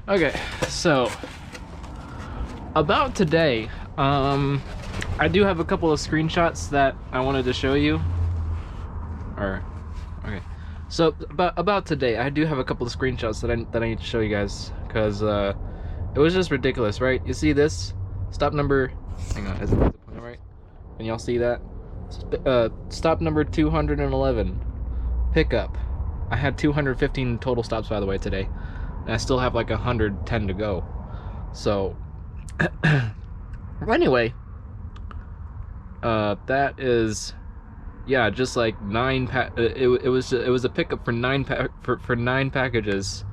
Okay, so about today, I do have a couple of screenshots that I wanted to show you. Okay, so about today, I do have a couple of screenshots that I need to show you guys because it was just ridiculous, right? You see this stop number? Hang on, is it pointing right? Can y'all see that? Stop number 211, pickup. I had 215 total stops, by the way, today, and I still have like 110 to go. So anyway, that is, yeah, just like it was a pickup for nine packages,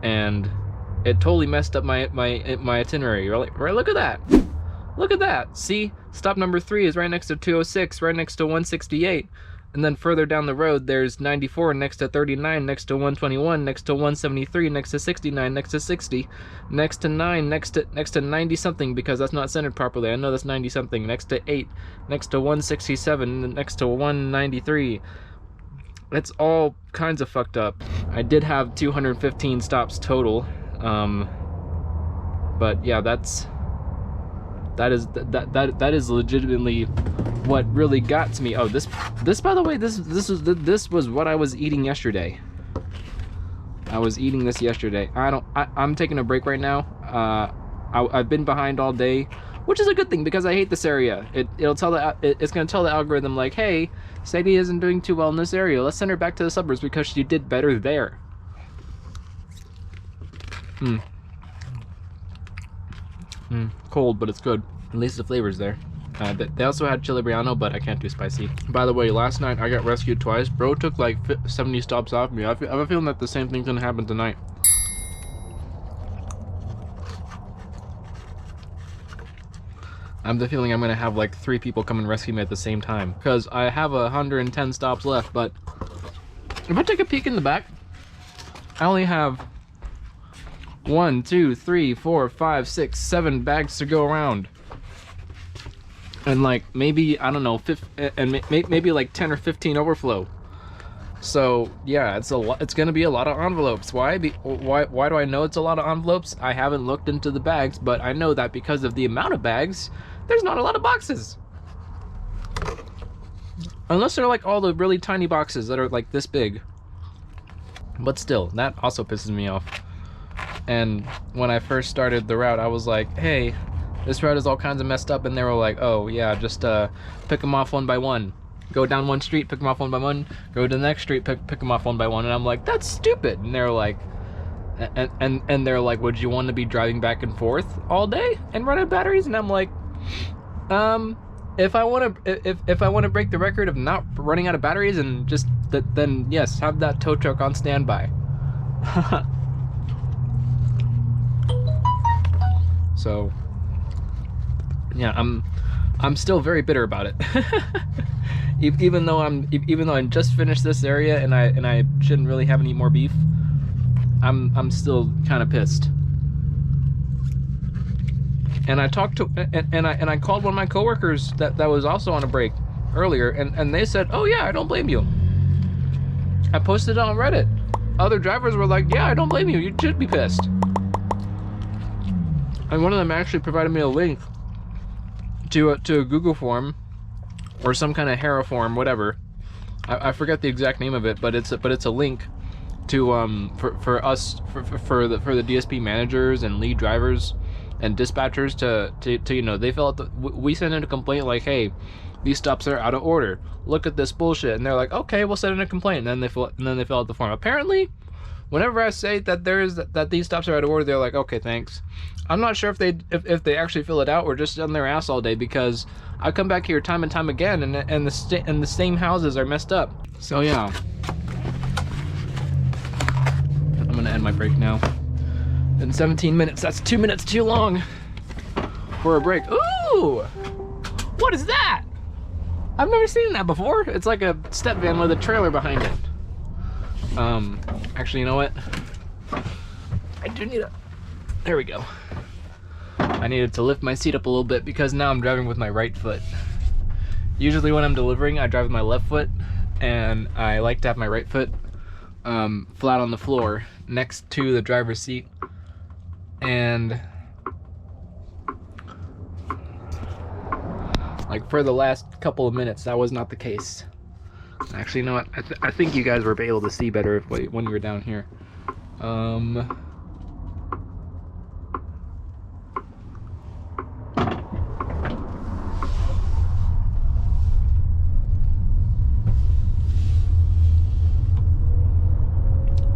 and it totally messed up my itinerary. Right, look at that. Look at that. See, stop number 3 is right next to 206, right next to 168. And then further down the road, there's 94 next to 39, next to 121, next to 173, next to 69, next to 60, next to 9, next to 90 something, because that's not centered properly. I know that's 90 something. Next to 8, next to 167, next to 193. It's all kinds of fucked up. I did have 215 stops total. But yeah, that is legitimately what really got to me. Oh, this by the way, this was what I was eating yesterday. I was eating this yesterday. I'm taking a break right now. I've been behind all day, which is a good thing because I hate this area. It's gonna tell the algorithm like, hey, Sadie isn't doing too well in this area. Let's send her back to the suburbs because she did better there. Cold, but it's good. At least the flavor's there. They also had chili briano, but I can't do spicy. By the way, last night I got rescued twice. Bro took like 70 stops off me. I have a feeling that the same thing's gonna happen tonight. I have the feeling I'm gonna have like 3 people come and rescue me at the same time. Because I have 110 stops left, but if I take a peek in the back, I only have 1, 2, 3, 4, 5, 6, 7 bags to go around, and like maybe, I don't know, maybe like 10 or 15 overflow. So yeah, it's gonna be a lot of envelopes. Why do I know it's a lot of envelopes? I haven't looked into the bags, but I know that because of the amount of bags, there's not a lot of boxes, unless they're like all the really tiny boxes that are like this big. But still, that also pisses me off. And when I first started the route, I was like, hey, this route is all kinds of messed up. And they were like, oh yeah, just pick them off one by one. Go down one street, pick them off one by one. Go to the next street, pick them off one by one. And I'm like, that's stupid. And they're like, and they're like, would you want to be driving back and forth all day and run out of batteries? And I'm like, if I want to break the record of not running out of batteries and just then yes, have that tow truck on standby. So yeah, I'm still very bitter about it. even though I just finished this area and I shouldn't really have any more beef, I'm still kind of pissed. And I talked to and I called one of my coworkers that was also on a break earlier, and they said, oh yeah, I don't blame you. I posted it on Reddit. Other drivers were like, yeah, I don't blame you. You should be pissed. And one of them actually provided me a link to a Google form or some kind of Hera form, whatever. I forget the exact name of it, but it's a link to for the DSP managers and lead drivers and dispatchers to you know, they fill out we send in a complaint like, hey, these stops are out of order. Look at this bullshit. And they're like, okay, we'll send in a complaint. And then they fill out the form. Apparently, whenever I say that these stops are out of order, they're like, okay, thanks. I'm not sure if they actually fill it out or just on their ass all day, because I come back here time and time again, and the same houses are messed up. So yeah, I'm gonna end my break now. In 17 minutes, that's 2 minutes too long for a break. Ooh, what is that? I've never seen that before. It's like a step van with a trailer behind it. Actually, you know what? I do need there we go. I needed to lift my seat up a little bit because now I'm driving with my right foot. Usually when I'm delivering, I drive with my left foot, and I like to have my right foot flat on the floor next to the driver's seat And like for the last couple of minutes, that was not the case. Actually, you know what? I think you guys were able to see better when you were down here.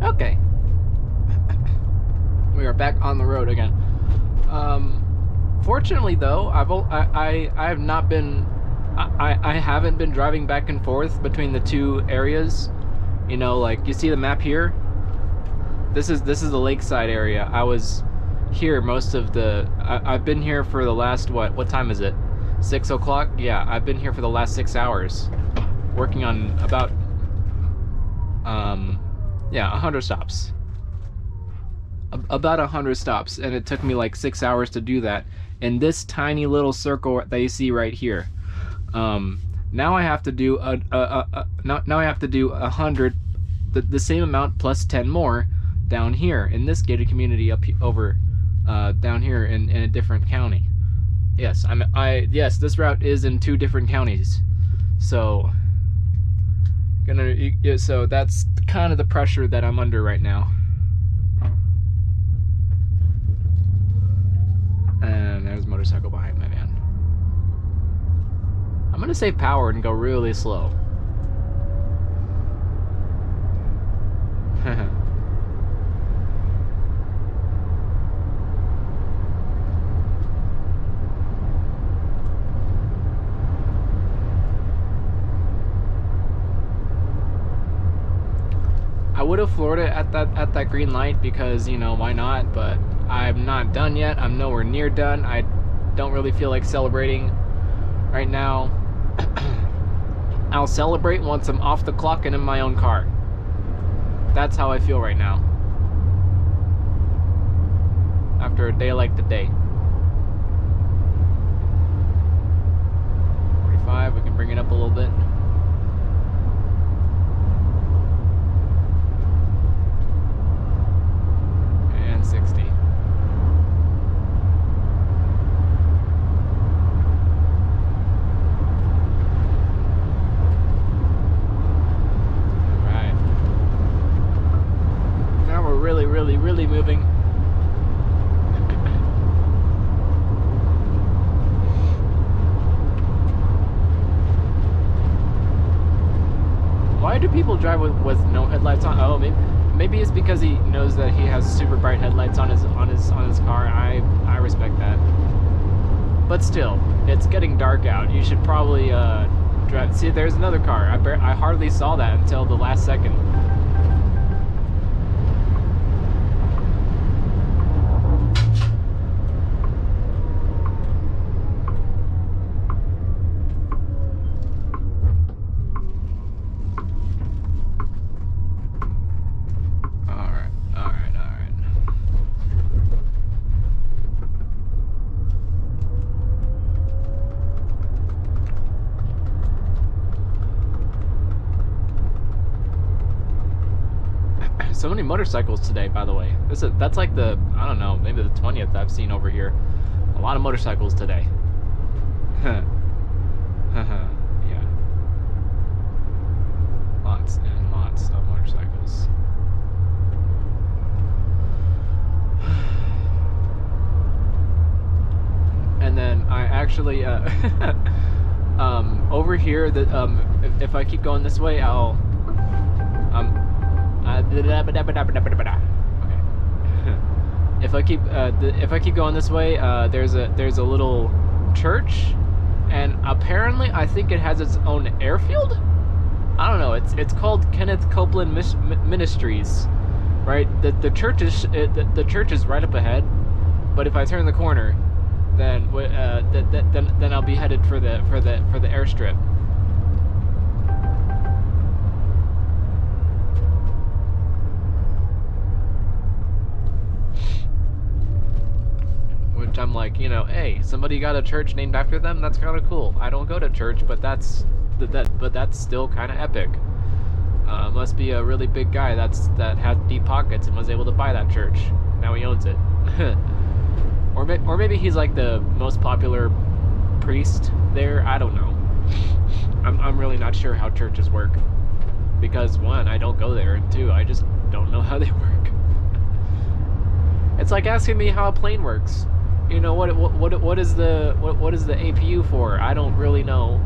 Okay. We are back on the road again. Fortunately, though, I have not been. I haven't been driving back and forth between the two areas. You know, like you see the map here. This is the lakeside area. I was here most of the. I've been here for the last what time is it? 6 o'clock? Yeah, I've been here for the last 6 hours, working on about 100 stops. About 100 stops, and it took me like 6 hours to do that in this tiny little circle that you see right here. Now I have to do now I have to do 100, the same amount plus 10 more down here in this gated community over down here in a different county. Yes, yes, this route is in 2 different counties. So so that's kind of the pressure that I'm under right now. And there's a motorcycle behind my van. I'm gonna save power and go really slow. I would have floored it at that green light because, you know, why not? But I'm not done yet. I'm nowhere near done. I don't really feel like celebrating right now. I'll celebrate once I'm off the clock and in my own car. That's how I feel right now. After a day like today. 45, we can bring it up a little bit. And 60. Really moving. Why do people drive with no headlights on? Oh, maybe it's because he knows that he has super bright headlights on his car. I respect that. But still, it's getting dark out. You should probably drive. See, there's another car. I hardly saw that until the last second. So many motorcycles today, by the way. That's like the, I don't know, maybe the 20th I've seen over here. A lot of motorcycles today. Yeah. Lots and lots of motorcycles. And then I actually, over here, if I keep going this way, I'll, okay. If I keep going this way, there's a little church, and apparently I think it has its own airfield. I don't know. It's called Kenneth Copeland Ministries, right? The church is right up ahead, but if I turn the corner, then I'll be headed for the airstrip. Which I'm like, you know, hey, somebody got a church named after them. That's kind of cool. I don't go to church, but that's still kind of epic. Must be a really big guy that had deep pockets and was able to buy that church. Now he owns it. Or maybe he's like the most popular priest there. I don't know. I'm really not sure how churches work. Because one, I don't go there, and two, I just don't know how they work. It's like asking me how a plane works. You know, what is the APU for? I don't really know.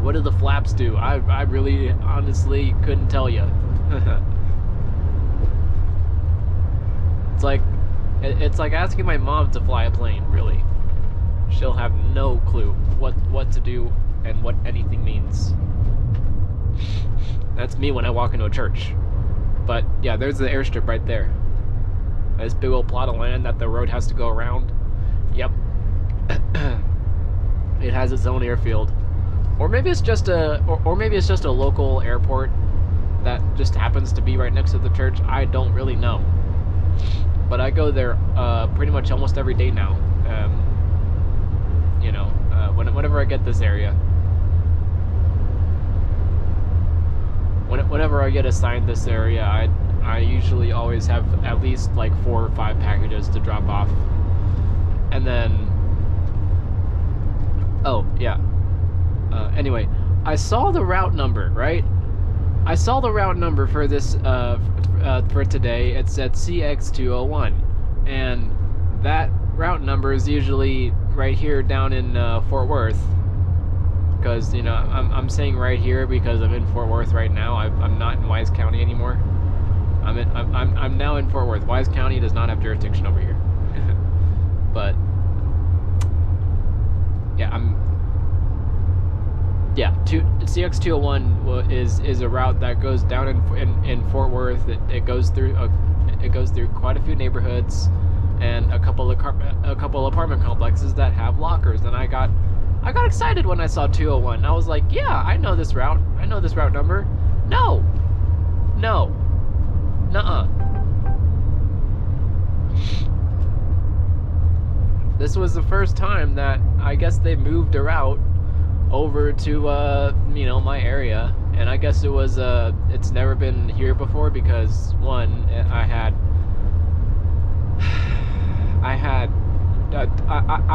What do the flaps do? I really honestly couldn't tell you. It's like asking my mom to fly a plane, really. She'll have no clue what to do and what anything means. That's me when I walk into a church. But yeah, there's the airstrip right there. This big old plot of land that the road has to go around. Yep. It has its own airfield. Or maybe it's just a local airport that just happens to be right next to the church. I don't really know. But I go there pretty much almost every day now. You know, whenever I get this area. Whenever I get assigned this area, I usually always have at least like 4 or 5 packages to drop off. And then, oh yeah. Anyway, I saw the route number, right? I saw the route number for this for today. It's at CX201, and that route number is usually right here down in Fort Worth. Because, you know, I'm saying right here because I'm in Fort Worth right now. I'm not in Wise County anymore. I'm now in Fort Worth. Wise County does not have jurisdiction over here. But yeah, CX201 is a route that goes down in Fort Worth. It goes through quite a few neighborhoods and a couple apartment complexes that have lockers. And I got excited when I saw 201. I was like, yeah, I know this route. I know this route number. No. Nuh-uh. This was the first time that I guess they moved a route over to, you know, my area. And I guess it's never been here before because, one, I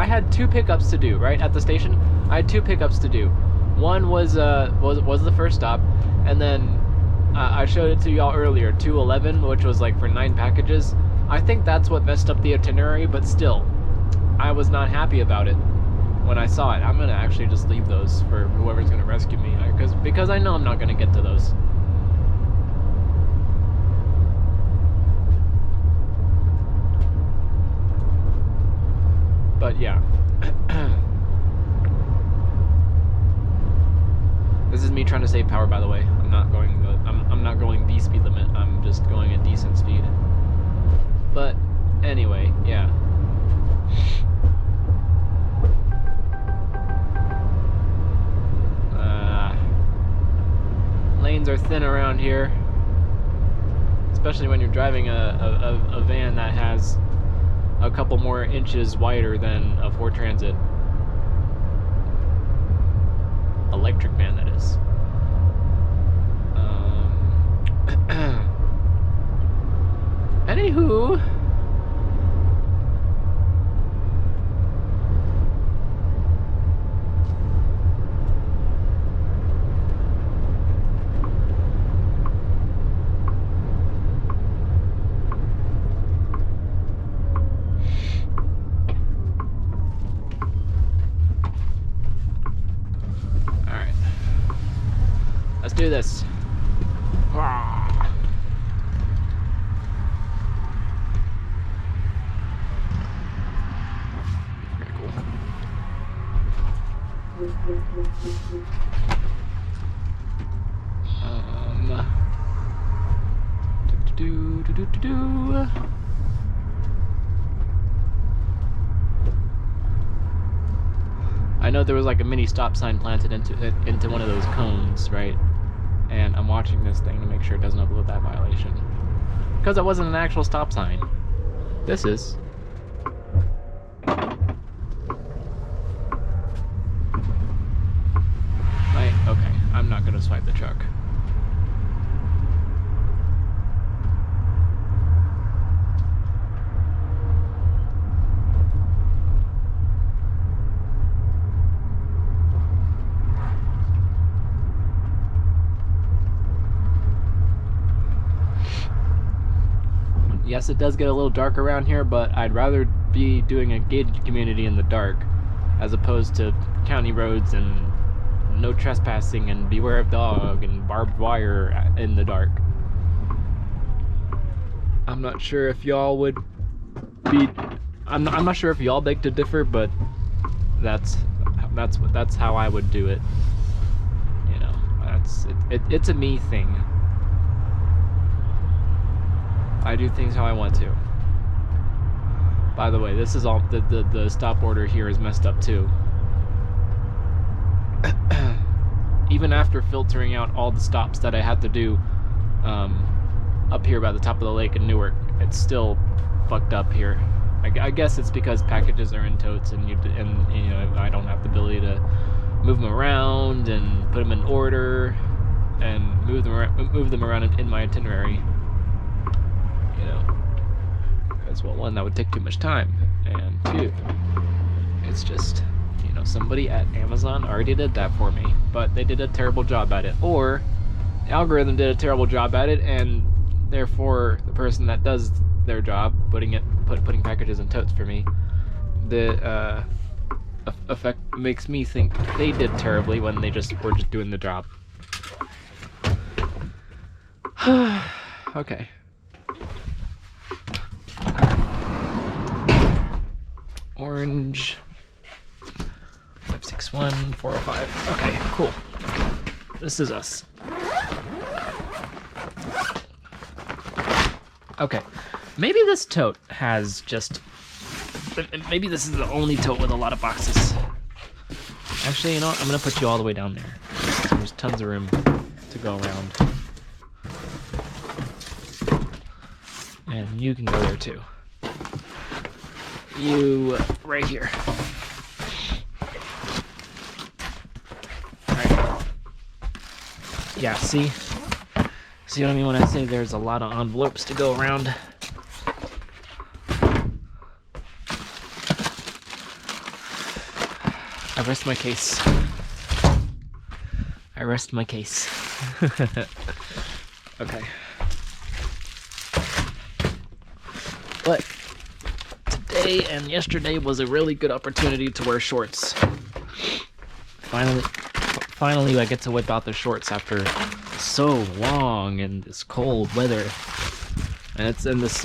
had 2 pickups to do, right, at the station. I had 2 pickups to do. One was the first stop, and then I showed it to y'all earlier, 211, which was like for 9 packages. I think that's what messed up the itinerary, but still, I was not happy about it when I saw it. I'm gonna actually just leave those for whoever's gonna rescue me, because I know I'm not gonna get to those. But yeah. This is me trying to save power, by the way. I'm not going the speed limit. I'm just going a decent speed. But anyway, yeah. Lanes are thin around here, especially when you're driving a van that has a couple more inches wider than a Ford Transit. Electric van, that is. Anywho, let's do this. Very cool. I know there was like a mini stop sign planted into one of those cones, right? And I'm watching this thing to make sure it doesn't upload that violation. Because it wasn't an actual stop sign. This is. Okay, I'm not gonna swipe the truck. Yes, it does get a little dark around here, but I'd rather be doing a gated community in the dark as opposed to county roads and no trespassing and beware of dog and barbed wire in the dark. I'm not sure if y'all would be. I'm not sure if y'all beg to differ, but that's how I would do it. You know, it's a me thing. I do things how I want to. By the way, this is all the stop order here is messed up too. Even after filtering out all the stops that I had to do up here by the top of the lake in Newark, it's still fucked up here. I guess it's because packages are in totes and you know, I don't have the ability to move them around and put them in order and move them around in my itinerary. You know, because, well, one, that would take too much time, and two, it's just, you know, somebody at Amazon already did that for me, but they did a terrible job at it, or the algorithm did a terrible job at it, and therefore the person that does their job, putting packages in totes for me, the effect makes me think they did terribly when they were just doing the job. Okay. Orange 561 405. Okay, cool. This is us. Okay, maybe this tote has just. Maybe this is the only tote with a lot of boxes. Actually, you know what? I'm gonna put you all the way down there. So there's tons of room to go around. And you can go there too. You right here. Alright. Yeah, see? See what I mean when I say there's a lot of envelopes to go around? I rest my case. I rest my case. Okay. But today and yesterday was a really good opportunity to wear shorts. Finally I get to whip out the shorts after so long in this cold weather. And it's in this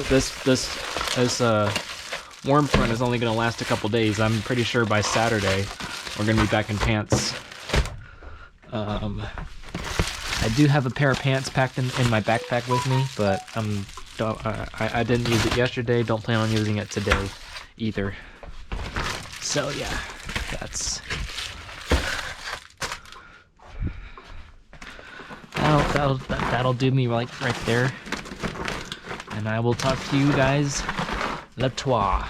warm front is only gonna last a couple days. I'm pretty sure by Saturday we're gonna be back in pants. I do have a pair of pants packed in my backpack with me, but I didn't use it yesterday. Don't plan on using it today either. So yeah, that'll do me right there. And I will talk to you guys later.